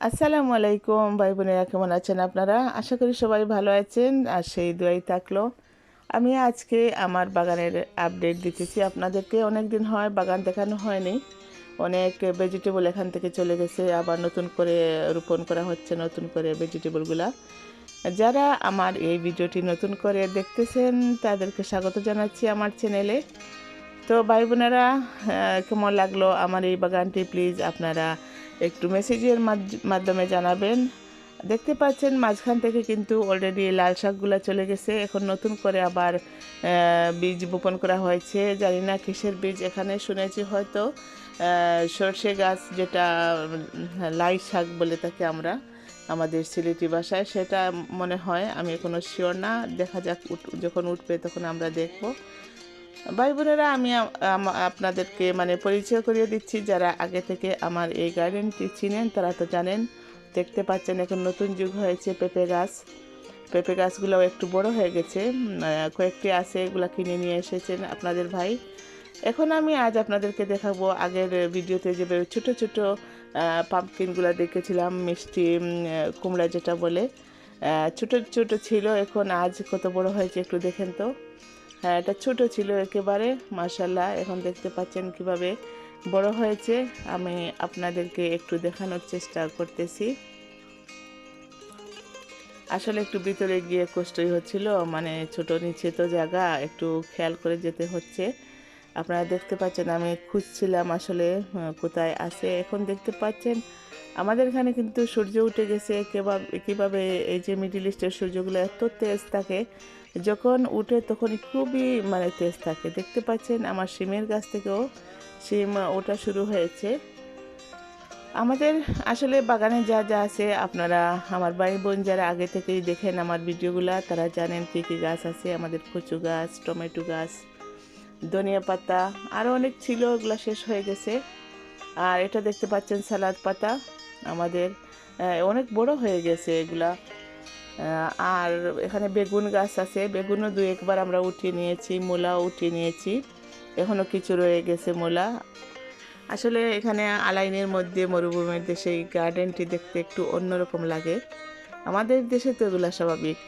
আসসালামু আলাইকুম ভাই বোনেরা, কেমন আছেন আপনারা? আশা করি সবাই ভালো আছেন আর সেই দোয়াই থাকলো। আমি আজকে আমার বাগানের আপডেট দিতেছি আপনাদেরকে। অনেক দিন হয় বাগান দেখানো হয়নি, অনেক ভেজিটেবল এখান থেকে চলে গেছে, আবার নতুন করে রোপণ করা হচ্ছে নতুন করে ভেজিটেবলগুলা। যারা আমার এই ভিডিওটি নতুন করে দেখতেছেন তাদেরকে স্বাগত জানাচ্ছি আমার চ্যানেলে। তো ভাই বোনেরা, কেমন লাগলো আমার এই বাগানটি প্লিজ আপনারা একটু মেসেজের মাধ্যমে জানাবেন। দেখতে পাচ্ছেন মাঝখান থেকে কিন্তু অলরেডি লাল শাকগুলো চলে গেছে, এখন নতুন করে আবার বীজ বপন করা হয়েছে। জানি না কিসের বীজ, এখানে শুনেছি হয়তো সর্ষে গাছ, যেটা লাই শাক বলে থাকি আমরা আমাদের সিলেটি ভাষায়, সেটা মনে হয়। আমি এখনো শিওর না, দেখা যাক যখন উঠবে তখন আমরা দেখব। ভাই বোনেরা, আমি আপনাদেরকে পরিচয় করিয়ে দিচ্ছি। যারা আগে থেকে আমার এই গার্ডেনটি চিনেন তারা তো জানেন। দেখতে পাচ্ছেন এখন নতুন যুগ হয়েছে পেঁপে গাছগুলোও একটু বড় হয়ে গেছে, কয়েকটি আছে, এগুলো কিনে নিয়ে এসেছেন আপনাদের ভাই। এখন আমি আজ আপনাদেরকে দেখাবো, আগের ভিডিওতে যে ছোট ছোট পাম্পকিনগুলো দেখেছিলাম, মিষ্টি কুমড়া যেটা বলে, ছোট ছোট ছিল, এখন আজ কত বড় হয়েছে একটু দেখেন তো। হ্যাঁ, এটা ছোট ছিল একেবারে, মাশাল্লাহ। এখন দেখতে পাচ্ছেন কিভাবে বড় হয়েছে। আমি আপনাদেরকে একটু দেখানোর চেষ্টা করতেছি। আসলে একটু ভিতরে গিয়ে কষ্টই হচ্ছিল, ছোট নিচে তো জায়গা, একটু খেয়াল করে যেতে হচ্ছে। আপনারা দেখতে পাচ্ছেন আমি খুঁজছিলাম আসলে কোথায় আছে। এখন দেখতে পাচ্ছেন আমাদের এখানে কিন্তু সূর্য উঠে গেছে। কীভাবে এই যে মিডল ইস্টের সূর্যগুলো এত তেজ থাকে, যখন উঠে তখন খুবই তেজ থাকে। দেখতে পাচ্ছেন আমার শিমের গাছ থেকেও শিম ওঠা শুরু হয়েছে। আমাদের আসলে বাগানে যা যা আছে, আপনারা আমার ভাই বোন যারা আগে থেকেই দেখেন আমার ভিডিওগুলো, তারা জানেন কী কী গাছ আছে। আমাদের কচু গাছ, টমেটো গাছ, ধনিয়া পাতা, আরও অনেক ছিল, ওগুলো শেষ হয়ে গেছে। আর এটা দেখতে পাচ্ছেন সালাদ পাতা, আমাদের অনেক বড় হয়ে গেছে এগুলা। আর এখানে বেগুন গাছ আছে, বেগুনও দু একবার আমরা উঠিয়ে নিয়েছি, মূলাও উঠিয়ে নিয়েছি, এখনও কিছু রয়ে গেছে মূলা। আসলে এখানে আলাইনের মধ্যে মরুভূমির দেশে এই গার্ডেনটি দেখতে একটু অন্যরকম লাগে। আমাদের দেশে তো এগুলো স্বাভাবিক।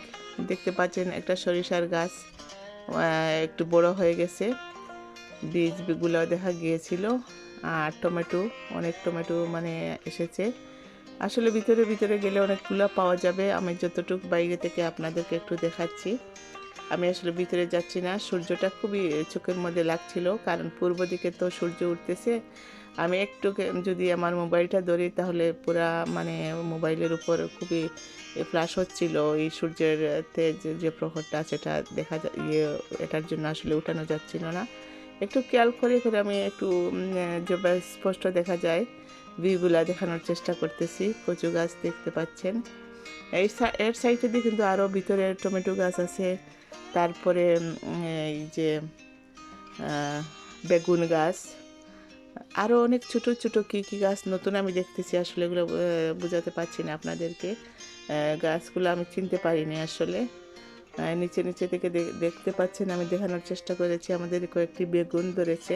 দেখতে পাচ্ছেন একটা সরিষার গাছ একটু বড় হয়ে গেছে, বীজগুলো দেখা গিয়েছিল। আর টমেটো, অনেক টমেটো এসেছে। আসলে ভিতরে ভিতরে গেলে অনেকগুলো পাওয়া যাবে। আমি যতটুকু বাইরে থেকে আপনাদেরকে একটু দেখাচ্ছি। আমি আসলে ভিতরে যাচ্ছি না, সূর্যটা খুবই চোখের মধ্যে লাগছিল, কারণ পূর্ব দিকে তো সূর্য উঠতেছে। আমি একটু যদি আমার মোবাইলটা ধরি তাহলে পুরা মোবাইলের উপর খুবই ফ্ল্যাশ হচ্ছিল এই সূর্যের তেজ, যে প্রহরটা সেটা দেখা এটার জন্য আসলে উঠানো যাচ্ছিল না। একটু খেয়াল করে করে আমি একটু যে স্পষ্ট দেখা যায় ভিউগুলা দেখানোর চেষ্টা করতেছি। কচু গাছ দেখতে পাচ্ছেন, এর সাইডে দিয়ে কিন্তু আরও ভিতরে টমেটো গাছ আছে। তারপরে এই যে বেগুন গাছ, আরও অনেক ছোট ছোট কী কী গাছ নতুন আমি দেখতেছি, আসলে এগুলো বোঝাতে পারছি না আপনাদেরকে। গাছগুলো আমি চিনতে পারিনি আসলে। নিচে নিচে থেকে দেখতে পাচ্ছেন, আমি দেখানোর চেষ্টা করেছি। আমাদের কয়েকটি বেগুন ধরেছে,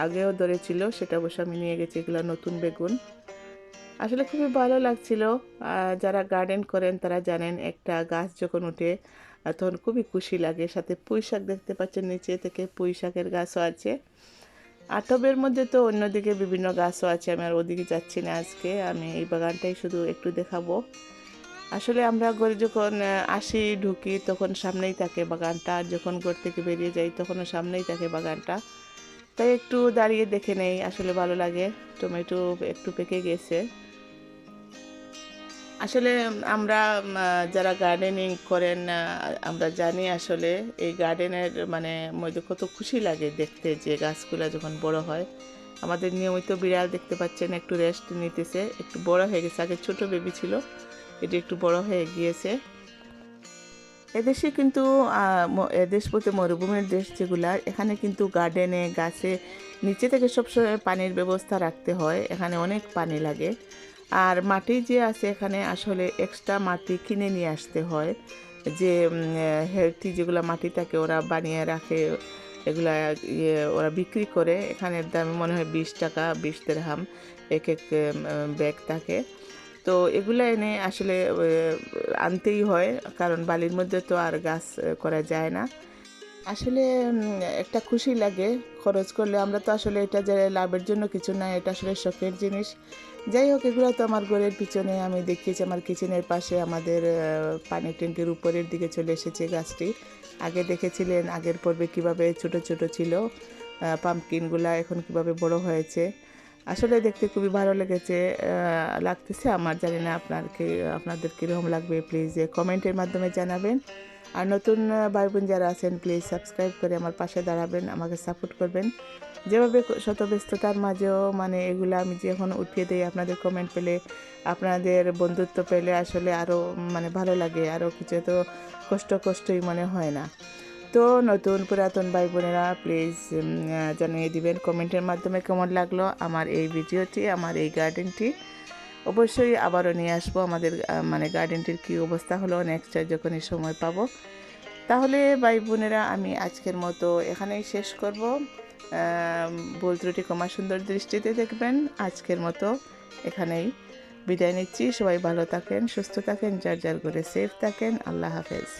আগেও ধরেছিল, সেটা অবশ্য আমি নিয়ে গেছি। এগুলো নতুন বেগুন, আসলে খুবই ভালো লাগছিল। যারা গার্ডেন করেন তারা জানেন, একটা গাছ যখন উঠে তখন খুবই খুশি লাগে। সাথে পুঁই শাক দেখতে পাচ্ছেন, নিচে থেকে পুঁই শাকের গাছও আছে। আর টবের মধ্যে তো অন্যদিকে বিভিন্ন গাছও আছে, আমি আর ওদিকে যাচ্ছি না আজকে। আমি এই বাগানটাই শুধু একটু দেখাবো। আসলে আমরা ঘরে যখন আসি ঢুকি তখন সামনেই থাকে বাগানটা, আর যখন ঘর থেকে বেরিয়ে যাই তখনও সামনেই থাকে বাগানটা। তাই একটু দাঁড়িয়ে দেখে নেই, আসলে ভালো লাগে। টমেটো একটু পেকে গেছে। আসলে আমরা যারা গার্ডেনিং করেন, আমরা জানি আসলে এই গার্ডেনের মধ্যে কত খুশি লাগে দেখতে, যে গাছগুলো যখন বড় হয়। আমাদের নিয়মিত বিড়াল দেখতে পাচ্ছেন একটু রেস্ট নিতেছে, একটু বড় হয়ে গেছে। আগে ছোট বেবি ছিল, এটি একটু বড় হয়ে গিয়েছে। এদেশে কিন্তু এদেশ বলতে মরুভূমির দেশ যেগুলা, এখানে কিন্তু গার্ডেনে গাছে নিচে থেকে সবসময় পানির ব্যবস্থা রাখতে হয়, এখানে অনেক পানি লাগে। আর মাটি যে আছে এখানে আসলে এক্সট্রা মাটি কিনে নিয়ে আসতে হয়, যে হেলথি যেগুলো মাটি থাকে ওরা বানিয়ে রাখে, এগুলা ওরা বিক্রি করে। এখানের দাম মনে হয় 20 টাকা, 20 দিরহাম এক এক ব্যাগ থাকে। তো এগুলা এনে আসলে আনতেই হয়, কারণ বালির মধ্যে তো আর গাছ করা যায় না। আসলে একটা খুশি লাগে খরচ করলে। আমরা তো আসলে এটা যে লাভের জন্য কিছু না, এটা আসলে শখের জিনিস। যাই হোক, এগুলো তো আমার ঘরের পিছনে আমি দেখিয়েছি, আমার কিচেনের পাশে আমাদের পানি ট্যাঙ্কের উপরের দিকে চলে এসেছে গাছটি। আগে দেখেছিলেন আগের পর্বে কিভাবে ছোট ছোট ছিল পাম্পকিনগুলা, এখন কিভাবে বড় হয়েছে। আসলে দেখতে খুবই ভালো লাগতেছে আমার। জানি না আপনাদের কীরকম লাগবে, প্লিজ কমেন্টের মাধ্যমে জানাবেন। আর নতুন ভাই বোন যারা আছেন, প্লিজ সাবস্ক্রাইব করে আমার পাশে দাঁড়াবেন, আমাকে সাপোর্ট করবেন। যেভাবে শত ব্যস্ততার মাঝেও মানে এগুলো আমি যখন উঠিয়ে দিই, আপনাদের কমেন্ট পেলে, আপনাদের বন্ধুত্ব পেলে আসলে আরও মানে ভালো লাগে। আরও কিছু তো কষ্টই মনে হয় না। তো নতুন পুরাতন ভাই বোনেরা প্লিজ জানিয়ে দিবেন কমেন্টের মাধ্যমে কেমন লাগলো আমার এই ভিডিওটি, আমার এই গার্ডেনটি। অবশ্যই আবারও নিয়ে আসবো আমাদের মানে গার্ডেনটির কী অবস্থা হলো নেক্সট যখনই সময় পাবো। তাহলে ভাই বোনেরা, আমি আজকের মতো এখানেই শেষ করব। ভুল ত্রুটি ক্ষমা সুন্দর দৃষ্টিতে দেখবেন। আজকের মতো এখানেই বিদায় নিচ্ছি। সবাই ভালো থাকেন, সুস্থ থাকেন, যার যার করে সেফ থাকেন। আল্লাহ হাফেজ।